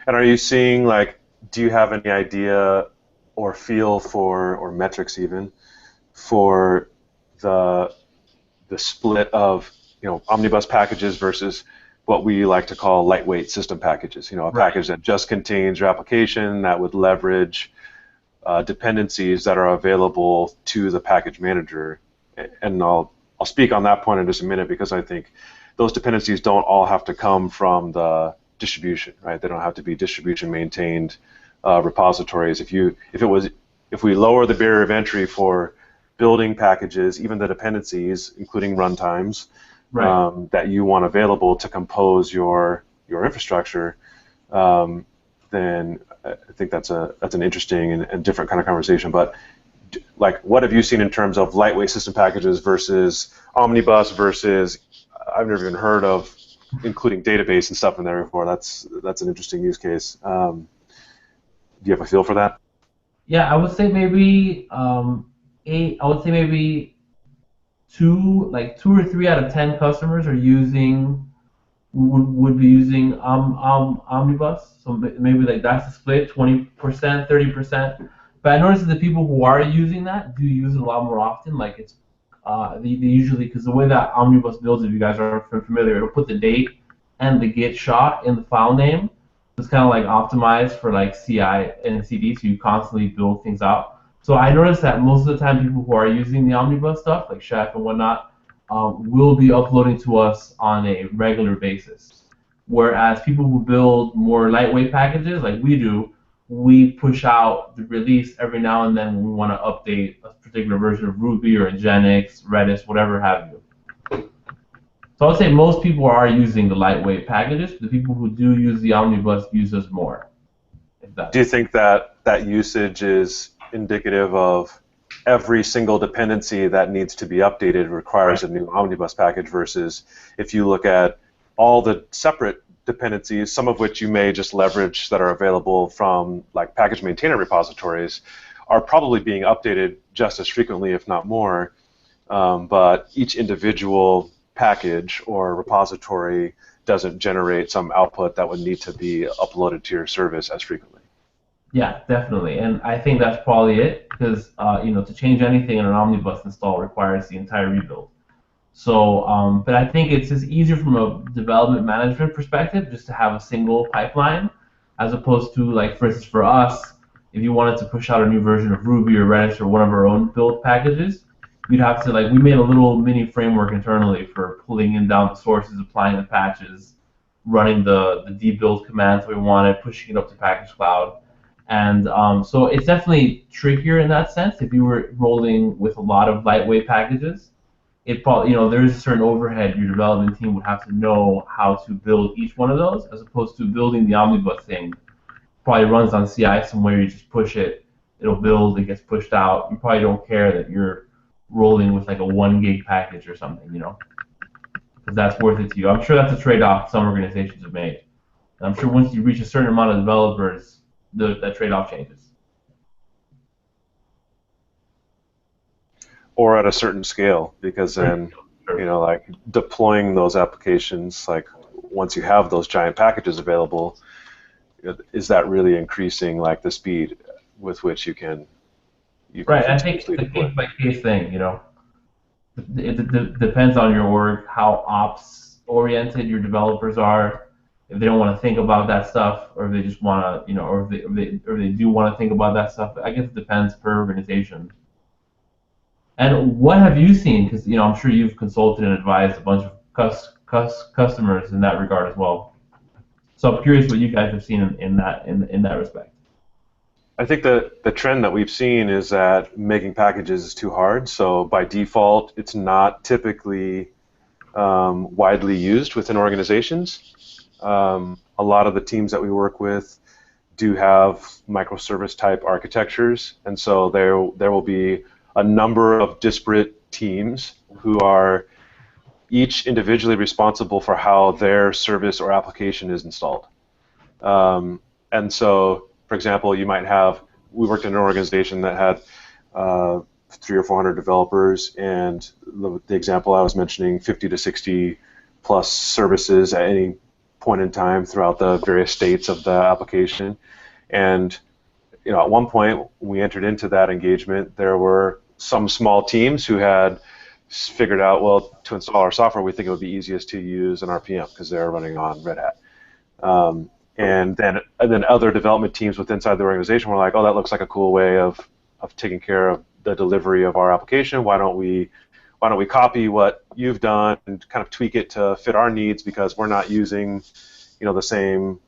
And are you seeing, like, do you have any idea or feel for, or metrics even, for the split of, omnibus packages versus what we like to call lightweight system packages? A package that just contains your application that would leverage dependencies that are available to the package manager. And I'll speak on that point in just a minute, because I think those dependencies don't all have to come from the distribution, right? They don't have to be distribution maintained repositories. If we lower the barrier of entry for building packages, even the dependencies, including runtimes, that you want available to compose your infrastructure, then I think that's an interesting and different kind of conversation. But like, what have you seen in terms of lightweight system packages versus omnibus versus, I've never even heard of including database and stuff in there before. That's an interesting use case. Do you have a feel for that? Yeah, I would say maybe two or three out of 10 customers are would be using Omnibus. So maybe like that's the split, 20%, 30%. But I noticed that the people who are using that do use it a lot more often. Like it's they usually, because the way that Omnibus builds, if you guys aren't familiar, it'll put the date and the git shot in the file name. It's kind of like optimized for like CI and CD, so you constantly build things out. So I noticed that most of the time people who are using the Omnibus stuff, like Chef and whatnot, will be uploading to us on a regular basis. Whereas people who build more lightweight packages, like we do, we push out the release every now and then when we want to update a particular version of Ruby or Nginx, Redis, whatever have you. So I would say most people are using the lightweight packages. The people who do use the Omnibus use us more. Do you think that usage is indicative of every single dependency that needs to be updated requires a new Omnibus package, versus if you look at all the separate dependencies, some of which you may just leverage that are available from like package maintainer repositories, are probably being updated just as frequently, if not more, but each individual package or repository doesn't generate some output that would need to be uploaded to your service as frequently. Yeah, definitely, and I think that's probably it, because to change anything in an Omnibus install requires the entire rebuild. So, but I think it's just easier from a development management perspective just to have a single pipeline, as opposed to, like, for instance, for us, if you wanted to push out a new version of Ruby or Redis or one of our own build packages, you'd have to, like, we made a little mini framework internally for pulling in down the sources, applying the patches, running the dbuild commands we wanted, pushing it up to Package Cloud. And so it's definitely trickier in that sense. If you were rolling with a lot of lightweight packages, it probably, there is a certain overhead your development team would have to know how to build each one of those, as opposed to building the Omnibus thing. Probably runs on CI somewhere, you just push it, it'll build, it gets pushed out. You probably don't care that you're rolling with like a 1 gig package or something, because because that's worth it to you. I'm sure that's a trade-off some organizations have made. And I'm sure once you reach a certain amount of developers, that trade-off changes. Or at a certain scale, because then, Sure. like deploying those applications, like once you have those giant packages available, is that really increasing like the speed with which you can Right. I think continuously it's a deploy? case-by-case thing, It depends on your org, how ops-oriented your developers are. If they don't want to think about that stuff, or if they just want to, or they do want to think about that stuff. I guess it depends per organization. And what have you seen? Because I'm sure you've consulted and advised a bunch of customers in that regard as well. So I'm curious what you guys have seen in that respect. I think the trend that we've seen is that making packages is too hard. So by default, it's not typically widely used within organizations. A lot of the teams that we work with do have microservice type architectures, and so there will be a number of disparate teams who are each individually responsible for how their service or application is installed. And so, for example, we worked in an organization that had 300 or 400 developers, and the example I was mentioning, 50 to 60 plus services at any point in time throughout the various states of the application. And at one point, when we entered into that engagement, there were some small teams who had figured out, well, to install our software, we think it would be easiest to use an RPM because they're running on Red Hat. And then other development teams within the organization were like, oh, that looks like a cool way of taking care of the delivery of our application. Why don't we copy what you've done and kind of tweak it to fit our needs, because we're not using the same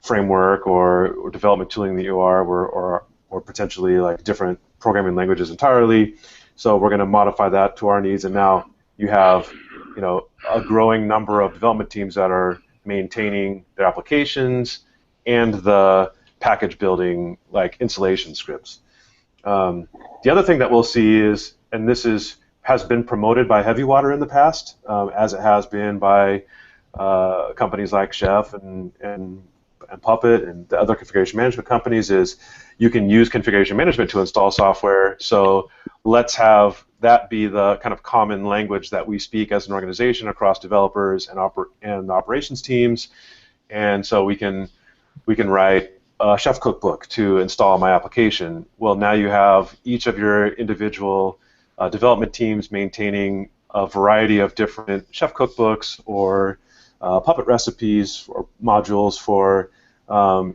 framework or development tooling that you are, or potentially like different programming languages entirely. So we're going to modify that to our needs, and now you have a growing number of development teams that are maintaining their applications and the package building like installation scripts. The other thing that we'll see is, and this has been promoted by Heavywater in the past, as it has been by companies like Chef and Puppet and the other configuration management companies, is you can use configuration management to install software. So let's have that be the kind of common language that we speak as an organization across developers and operations teams. And so we can write a Chef cookbook to install my application. Well, now you have each of your individual development teams maintaining a variety of different Chef cookbooks or Puppet recipes or modules for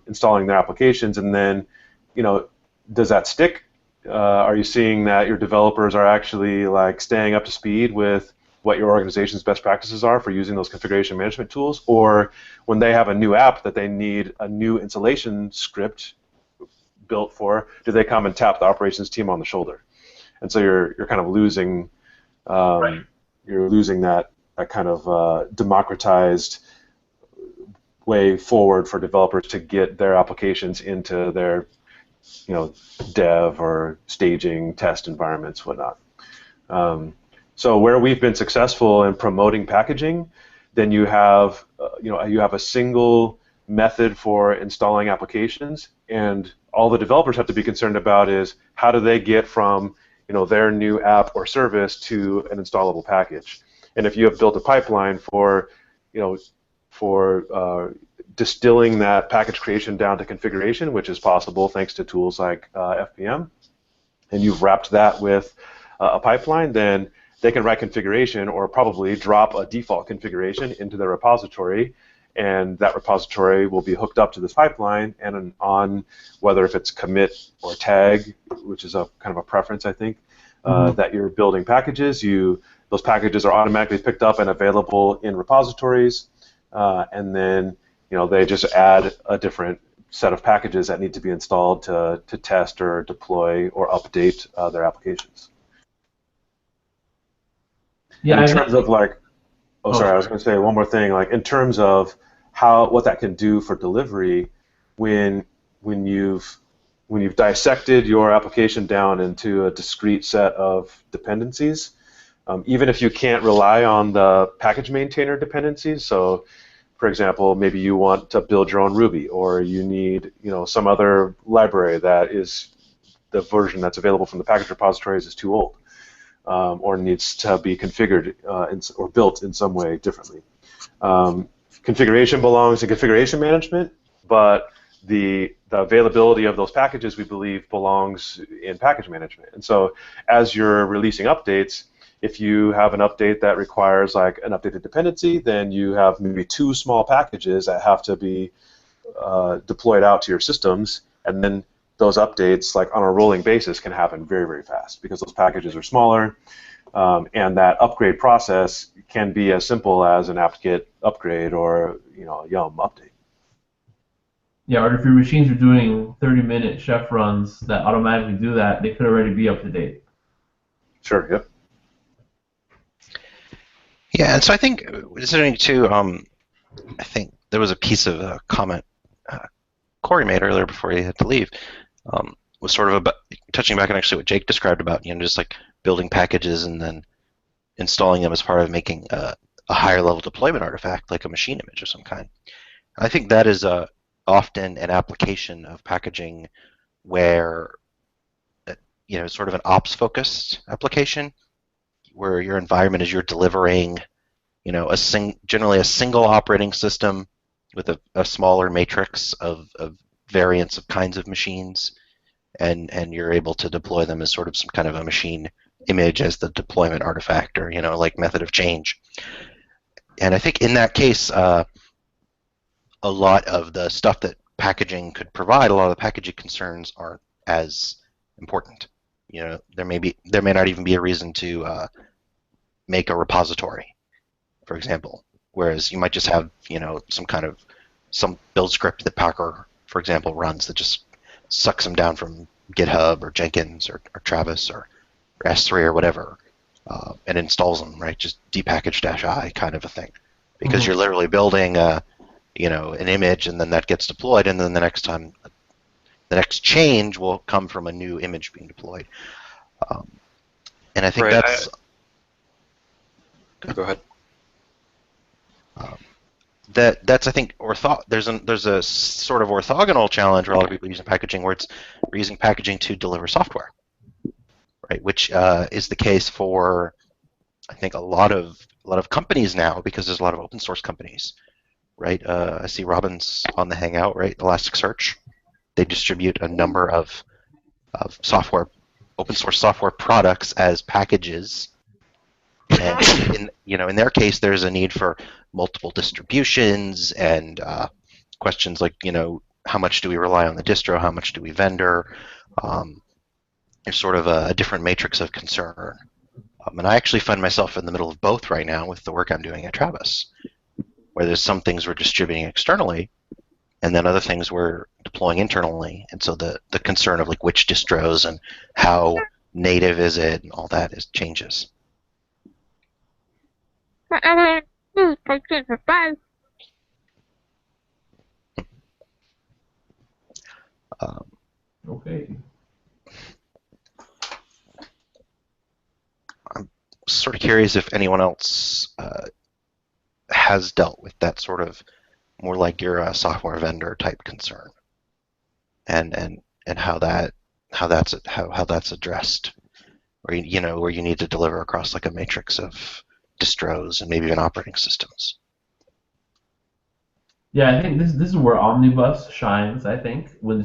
installing their applications. And then, does that stick? Are you seeing that your developers are actually like staying up to speed with what your organization's best practices are for using those configuration management tools? Or when they have a new app that they need a new installation script built for, do they come and tap the operations team on the shoulder? And so you're kind of losing Right. you're losing that kind of democratized way forward for developers to get their applications into their dev or staging test environments, whatnot. So where we've been successful in promoting packaging, then you have a single method for installing applications, and all the developers have to be concerned about is how do they get from their new app or service to an installable package. And if you have built a pipeline for distilling that package creation down to configuration, which is possible thanks to tools like FPM, and you've wrapped that with a pipeline, then they can write configuration or probably drop a default configuration into their repository, and that repository will be hooked up to this pipeline, and on whether if it's commit or tag, which is a kind of a preference, I think, that you're building packages, those packages are automatically picked up and available in repositories, and then they just add a different set of packages that need to be installed to test or deploy or update their applications. Yeah. In terms of like, sorry, I was going to say one more thing. Like in terms of what that can do for delivery, when you've dissected your application down into a discrete set of dependencies, Even if you can't rely on the package maintainer dependencies, so for example, maybe you want to build your own Ruby, or you need some other library that is the version that's available from the package repositories is too old, or needs to be configured or built in some way differently. Configuration belongs to configuration management, but the availability of those packages, we believe, belongs in package management. And so as you're releasing updates, if you have an update that requires like an updated dependency, then you have maybe 2 small packages that have to be deployed out to your systems, and then those updates, like on a rolling basis, can happen very, very fast because those packages are smaller, and that upgrade process can be as simple as an apt-get upgrade or a Yum update. Yeah, or if your machines are doing 30-minute chef runs that automatically do that, they could already be up to date. Sure. Yep. Yeah, and so I think considering too, I think there was a piece of comment Corey made earlier before he had to leave, was sort of about touching back on actually what Jake described about just like building packages and then installing them as part of making a higher level deployment artifact like a machine image of some kind. I think that is often an application of packaging where sort of an ops focused application where your environment is you're delivering generally a single operating system with a smaller matrix of variants of kinds of machines, and you're able to deploy them as sort of some kind of a machine image as the deployment artifact or like method of change. And I think in that case, a lot of the stuff that packaging could provide, a lot of the packaging concerns aren't as important. There may not even be a reason to make a repository, for example, whereas you might just have some build script that Packer, for example, runs that just sucks them down from GitHub or Jenkins or Travis or S3 or whatever, and installs them, right? Just dpackage-i kind of a thing, because you're literally building an image, and then that gets deployed, and then the next change will come from a new image being deployed. And I think Right, that's. Go ahead. That's I think there's a sort of orthogonal challenge where a lot of people are using packaging where we're using packaging to deliver software, right? Which is the case for I think a lot of companies now, because there's a lot of open source companies, right? I see Robin's on the Hangout, right? Elasticsearch. They distribute a number of software, open source software products as packages. And in their case, there's a need for multiple distributions and questions like, how much do we rely on the distro? How much do we vendor? There's sort of a different matrix of concern. And I actually find myself in the middle of both right now with the work I'm doing at Travis, where there's some things we're distributing externally, and then other things we're deploying internally. And so the concern of like which distros and how native is it and all that changes. Okay. I'm sort of curious if anyone else has dealt with that sort of more like you're a software vendor type concern, and how that's addressed, where where you need to deliver across like a matrix of distros and maybe even operating systems. Yeah, I think this is where Omnibus shines. I think when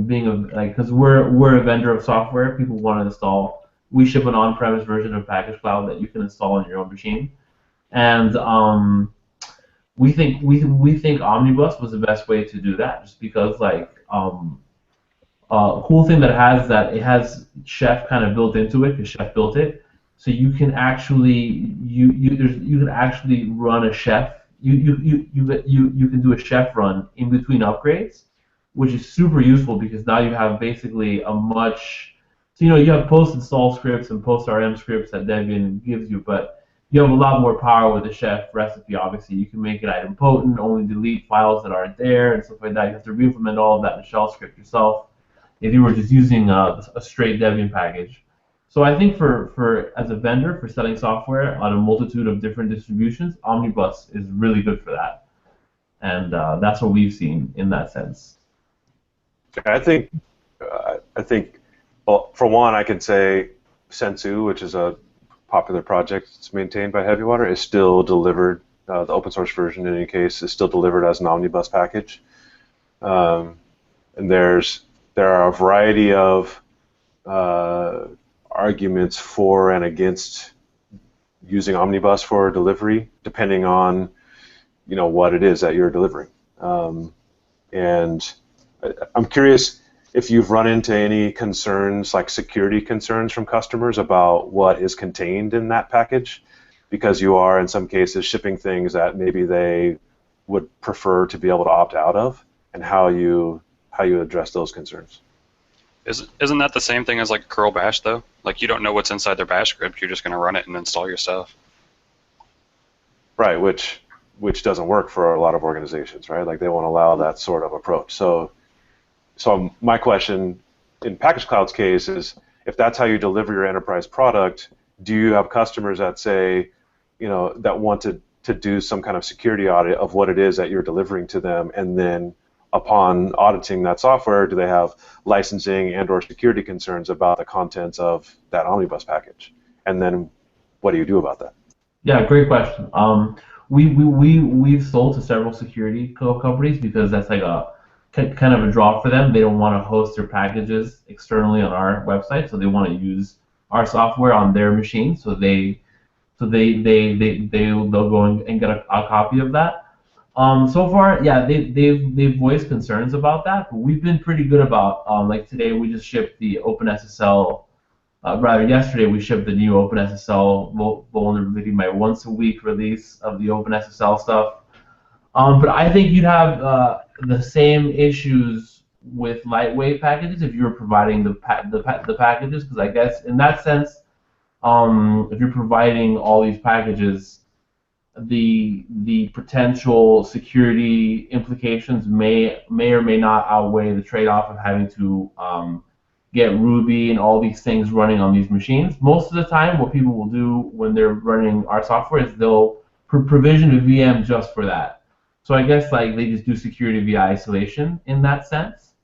being because we're a vendor of software, people want to install. We ship an on-premise version of Package Cloud that you can install on your own machine, and we think Omnibus was the best way to do that, just because cool thing that it has is that it has Chef kind of built into it because Chef built it, so you can actually you can actually run a Chef. You can do a Chef run in between upgrades, which is super useful because now you have basically you have post-install scripts and post-RM scripts that Debian gives you, but you have a lot more power with the Chef recipe. Obviously, you can make it idempotent, only delete files that aren't there and stuff like that. You have to re-implement all of that in the shell script yourself if you were just using a straight Debian package. So I think for as a vendor for selling software on a multitude of different distributions, Omnibus is really good for that, and that's what we've seen in that sense. I think, well, for one, I can say Sensu, which is a popular project that's maintained by Heavywater, is still delivered. The open source version, in any case, is still delivered as an omnibus package. Um, and there are a variety of uh, arguments for and against using omnibus for delivery, depending on what it is that you're delivering. And I'm curious if you've run into any concerns, like security concerns from customers about what is contained in that package, because you are, in some cases, shipping things that maybe they would prefer to be able to opt out of, and how you address those concerns. Isn't that the same thing as like a curl bash though? Like you don't know what's inside their bash script, you're just going to run it and install your stuff. Right, which doesn't work for a lot of organizations, right? Like they won't allow that sort of approach. So my question in Package Cloud's case is, if that's how you deliver your enterprise product, do you have customers that say, that want to do some kind of security audit of what it is that you're delivering to them, and then upon auditing that software, do they have licensing and or security concerns about the contents of that omnibus package? And then what do you do about that? Yeah, great question. We've sold to several security companies because that's like a kind of a draw for them. They don't want to host their packages externally on our website, so they want to use our software on their machine. They'll go and get a copy of that. So far, yeah, they've voiced concerns about that, but we've been pretty good about like today we just shipped the OpenSSL. Rather, yesterday we shipped the new OpenSSL vulnerability, my once a week release of the OpenSSL stuff. But I think you'd have the same issues with lightweight packages if you were providing the packages, because I guess in that sense, if you're providing all these packages, the potential security implications may or may not outweigh the trade-off of having to get Ruby and all these things running on these machines. Most of the time, what people will do when they're running our software is they'll provision a VM just for that. So I guess like they just do security via isolation in that sense.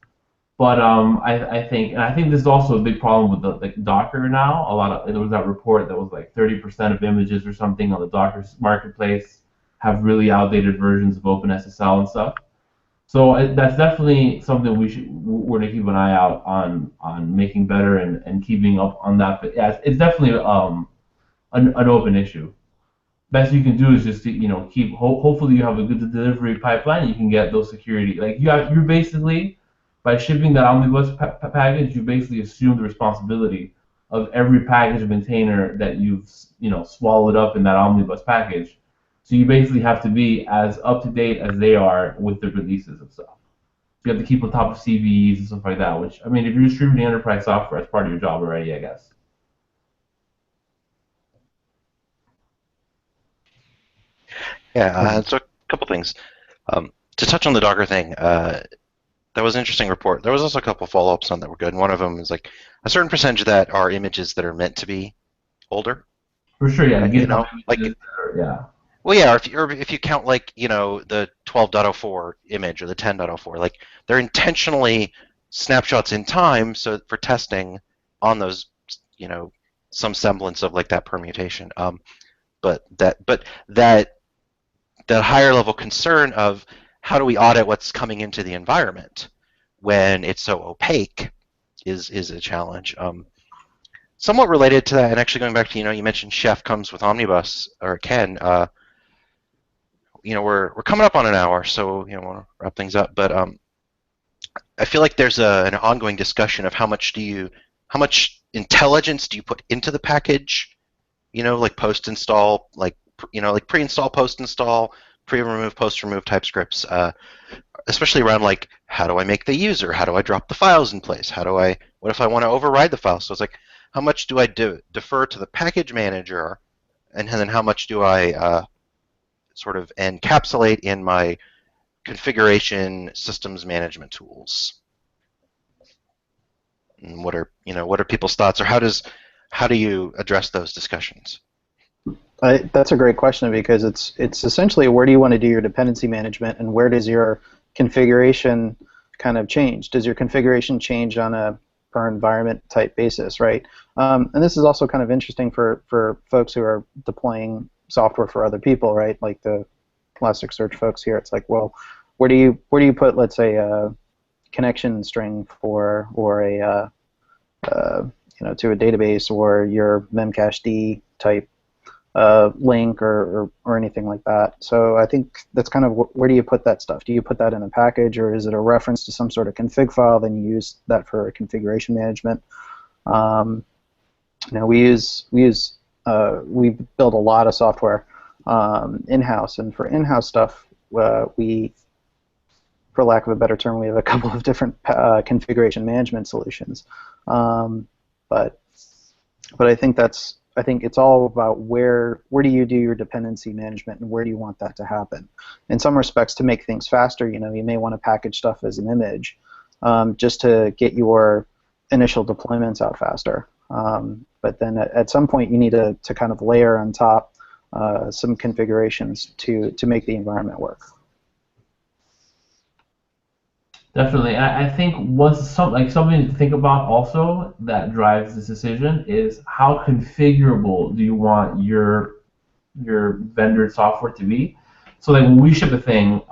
But I think this is also a big problem with the like Docker now. There was that report that was like 30% of images or something on the Docker marketplace have really outdated versions of OpenSSL and stuff. So that's definitely something we're gonna keep an eye out on making better and keeping up on that. But yeah, it's definitely an open issue. Best you can do is just to, keep. Hopefully you have a good delivery pipeline. You can get those security. Like you're basically by shipping that omnibus package, you basically assume the responsibility of every package maintainer that you've swallowed up in that omnibus package. So you basically have to be as up to date as they are with the releases and stuff. You have to keep on top of CVEs and stuff like that. Which I mean, if you're distributing enterprise software, it's part of your job already, I guess. Yeah, so a couple things. To touch on the Docker thing, that was an interesting report. There was also a couple follow-ups on that were good. And one of them is like a certain percentage of that are images that are meant to be older. For sure, yeah. Like Yeah. well, yeah, if you count like the 12.04 image or the 10.04, like they're intentionally snapshots in time so for testing on those some semblance of like that permutation. But that higher level concern of how do we audit what's coming into the environment when it's so opaque is a challenge. Somewhat related to that, and actually going back to you mentioned Chef comes with Omnibus or Ken. We're coming up on an hour, so I want to wrap things up. But I feel like there's an ongoing discussion of how much intelligence do you put into the package? Like post-install, like pre-install, post-install, pre-remove, post-remove type scripts, especially around like how do I make the user? How do I drop the files in place? What if I want to override the files? So it's like how much do I defer to the package manager, and then how much do I sort of encapsulate in my configuration systems management tools? And what are people's thoughts, or how does how do you address those discussions? That's a great question because it's essentially where do you want to do your dependency management and where does your configuration kind of change? Does your configuration change on a per environment type basis, right? And this is also kind of interesting for folks who are deploying software for other people, right? Like the Elasticsearch folks here. It's like, well, where do you put, let's say, a connection string for or a to a database or your memcached type link or anything like that. So I think that's kind of where do you put that stuff? Do you put that in a package or is it a reference to some sort of config file? Then you use that for configuration management. We build a lot of software in-house, and for in-house stuff, we, for lack of a better term, we have a couple of different configuration management solutions. But I think it's all about where do you do your dependency management and where do you want that to happen. In some respects, to make things faster, you may want to package stuff as an image just to get your initial deployments out faster. But then at some point, you need to kind of layer on top some configurations to make the environment work. Definitely. I think something to think about also that drives this decision is how configurable do you want your vendor software to be. So like when we ship a thing,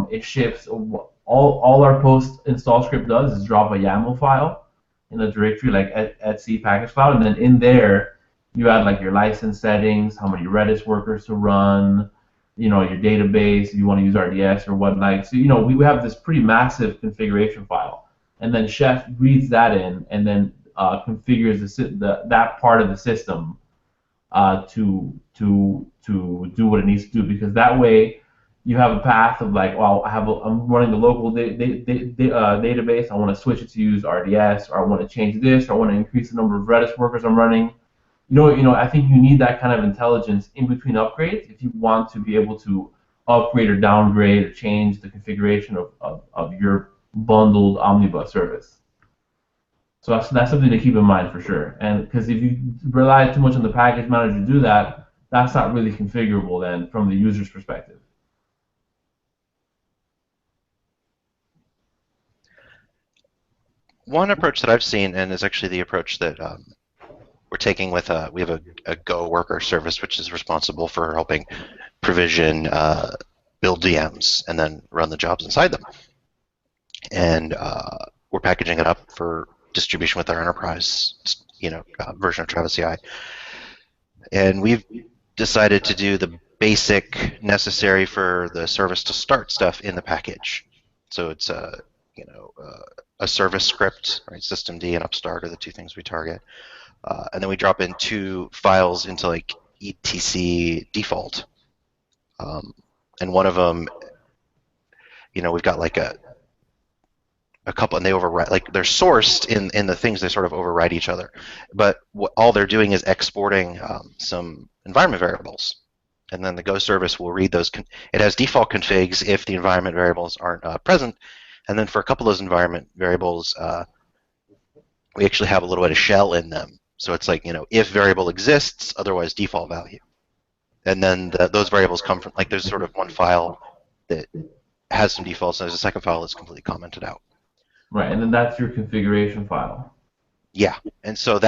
it ships all our post install script does is drop a YAML file in a directory like etc package file, and then in there you add like your license settings, how many Redis workers to run, your database, if you want to use RDS or whatnot. So, we have this pretty massive configuration file. And then Chef reads that in and then configures that part of the system to do what it needs to do. Because that way you have a path of like, well, I'm running the local database. I want to switch it to use RDS, or I want to change this, or I want to increase the number of Redis workers I'm running. I think you need that kind of intelligence in between upgrades if you want to be able to upgrade or downgrade or change the configuration of your bundled Omnibus service. So that's something to keep in mind for sure. And because if you rely too much on the package manager to do that, that's not really configurable then from the user's perspective. One approach that I've seen, and is actually the approach that we're taking with we have a Go worker service which is responsible for helping provision build VMs and then run the jobs inside them. And we're packaging it up for distribution with our enterprise version of Travis CI. And we've decided to do the basic necessary for the service to start stuff in the package. So it's a service script, right? Systemd and upstart are the two things we target. And then we drop in 2 files into like etc default, and one of them, we've got like a couple, and they override, like they're sourced in the things, they sort of override each other. But all they're doing is exporting some environment variables, and then the Go service will read those. It has default configs if the environment variables aren't present, and then for a couple of those environment variables, we actually have a little bit of shell in them. So it's like, if variable exists, otherwise default value. And then those variables come from, like, there's sort of one file that has some defaults, and there's a second file that's completely commented out. Right, and then that's your configuration file. Yeah, and so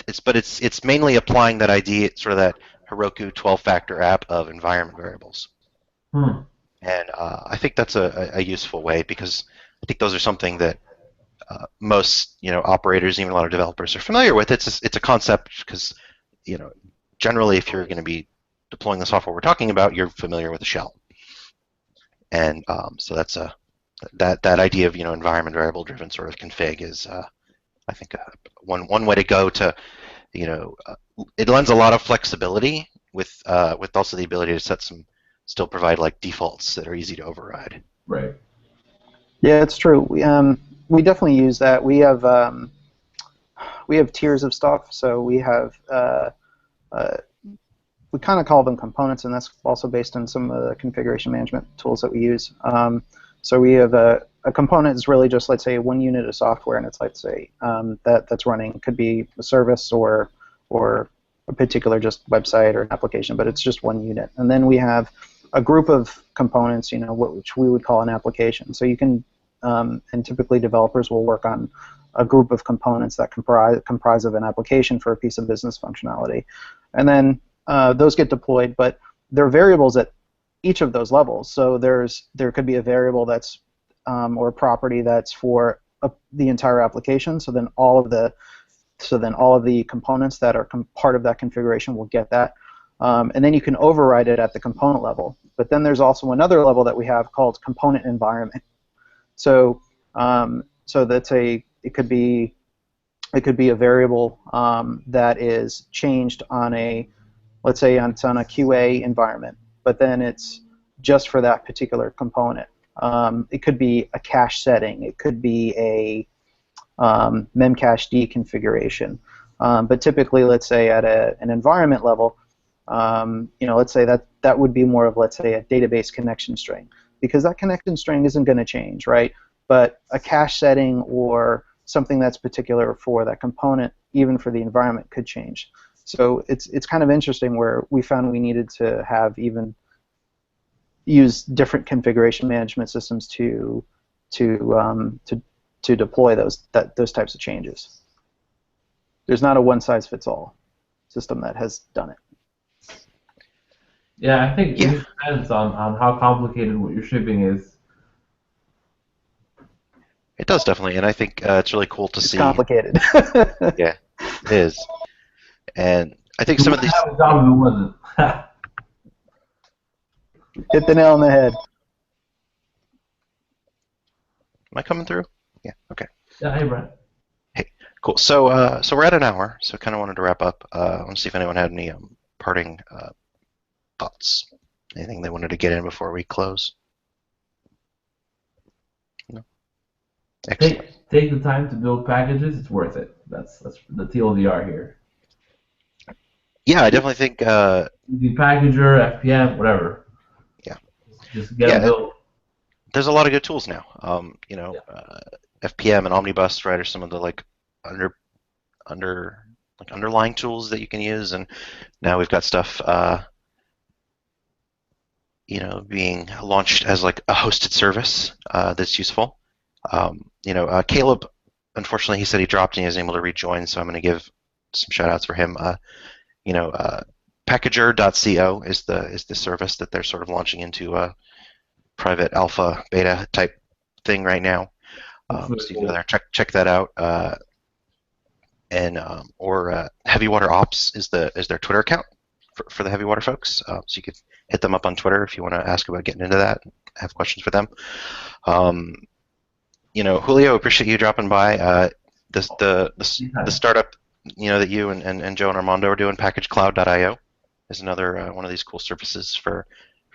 it's mainly applying that idea, sort of that Heroku 12-factor app of environment variables. And I think that's a useful way, because I think those are something that most operators, even a lot of developers, are familiar with. It's a concept because generally if you're going to be deploying the software we're talking about, you're familiar with the shell, and so that's that idea of environment variable driven sort of config is I think one way to go to it lends a lot of flexibility with also the ability to still provide like defaults that are easy to override. Right. Yeah, it's true. We definitely use that. We have tiers of stuff. So we have we kind of call them components, and that's also based on some of the configuration management tools that we use. So we have a component is really just, let's say, one unit of software, and it's, let's say, that's running. It could be a service or or a particular just website or application, but it's just one unit. And then we have a group of components, which we would call an application. So you can, and typically developers will work on a group of components that comprise of an application for a piece of business functionality. And then those get deployed, but there are variables at each of those levels. So there could be a variable that's or a property that's for the entire application. So then all of the components that are part of that configuration will get that. And then you can override it at the component level. But then there's also another level that we have called component environment. So it could be a variable that is changed on let's say it's on a QA environment, but then it's just for that particular component. It could be a cache setting. It could be a memcached configuration. But typically, let's say at an environment level, let's say that would be more of, let's say, a database connection string, because that connection string isn't going to change, right? But a cache setting or something that's particular for that component, even for the environment, could change. So it's kind of interesting where we found we needed to have use different configuration management systems to deploy those types of changes. There's not a one-size-fits-all system that has done it. Yeah, I think it depends on how complicated what you're shipping is. It does definitely, and I think it's really cool to see. It's complicated. Yeah, it is. And I think some of these. Have a job if it wasn't. Hit the nail on the head. Am I coming through? Yeah. Okay. Yeah, hey, Brent. Hey, cool. So we're at an hour, so kind of wanted to wrap up. I want to see if anyone had any parting thoughts. Anything they wanted to get in before we close? No. Excellent. Take the time to build packages. It's worth it. That's the TLDR here. Yeah, I definitely think. The packager, FPM, whatever. Yeah. Just get it built. There's a lot of good tools now. FPM and Omnibus, right, are some of the underlying tools that you can use, and now we've got stuff being launched as like a hosted service that's useful. Caleb, unfortunately, he said he dropped and he wasn't able to rejoin, so I'm going to give some shout outs for him. Packager.co is the service that they're sort of launching into a private alpha beta type thing right now. So you can go there, check that out. Heavy Water Ops is their Twitter account for the Heavy Water folks. So you could hit them up on Twitter if you want to ask about getting into that, have questions for them. Julio, appreciate you dropping by. The startup that you and Joe and Armando are doing, packagecloud.io, is another one of these cool services for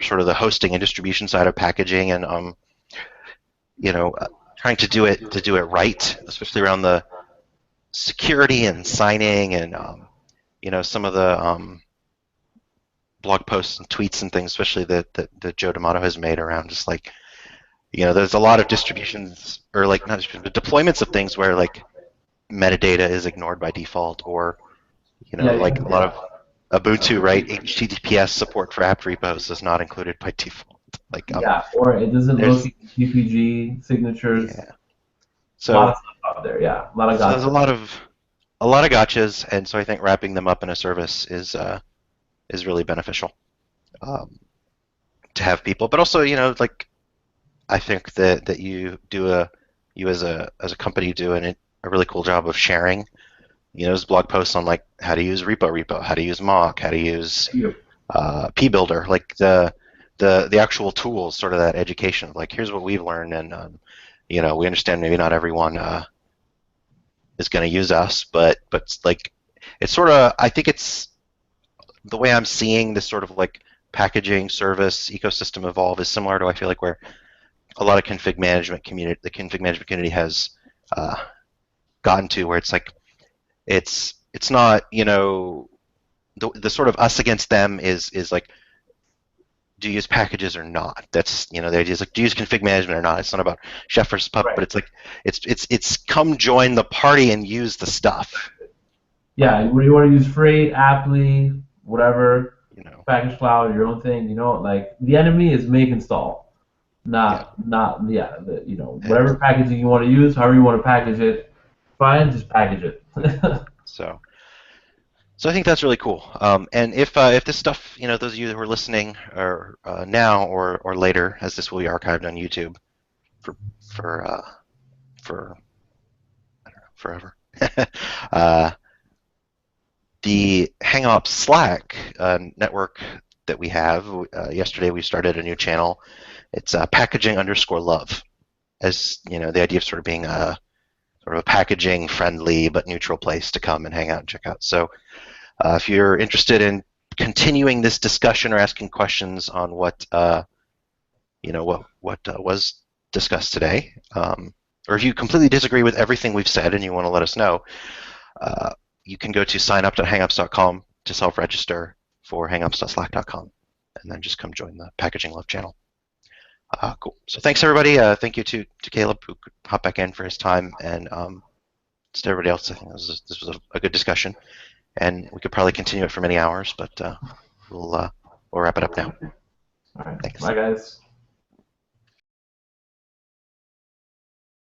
sort of the hosting and distribution side of packaging, and trying to do it right, especially around the security and signing and some of the blog posts and tweets and things, especially that Joe D'Amato has made around just like there's a lot of distributions or like not distributions, but deployments of things where like metadata is ignored by default, or a lot of Ubuntu, right? HTTPS support for apt repos is not included by default. Or it doesn't look at GPG signatures. Yeah. So a lot of stuff out there. Yeah, a lot of gotchas. So there's a lot of gotchas, and so I think wrapping them up in a service is really beneficial to have people, but also I think that you as a company do a really cool job of sharing. There's blog posts on like how to use repo, how to use mock, how to use pbuilder, like the actual tools, sort of that education. Like here's what we've learned, and we understand maybe not everyone is going to use us, but like it's sort of, I think it's the way I'm seeing this sort of like packaging service ecosystem evolve is similar to, I feel like, where a lot of the config management community has gotten to, where it's like it's not the sort of us against them is like, do you use packages or not? That's the idea is like, do you use config management or not? It's not about chef versus pup, but it's like it's come join the party and use the stuff. Yeah, you want to use Freight, Apply, whatever, You know, Package Cloud, your own thing. Like the enemy is make install, yeah. not yeah, And whatever packaging you want to use, however you want to package it, fine, just package it. so, so I think that's really cool. And if this stuff, those of you who are listening, or now or later, as this will be archived on YouTube for for uh, for forever. uh, the Hangops Slack network that we have. Yesterday we started a new channel. It's packaging_love, as the idea of sort of being a sort of a packaging friendly but neutral place to come and hang out and check out. So if you're interested in continuing this discussion or asking questions on what was discussed today, or if you completely disagree with everything we've said and you want to let us know, you can go to signup.hangups.com to self-register for hangups.slack.com, and then just come join the Packaging Love channel. Cool. So thanks, everybody. Thank you to Caleb, who could hop back in for his time, and to everybody else. I think this was a good discussion, and we could probably continue it for many hours, but we'll wrap it up now. All right, Thanks. bye guys.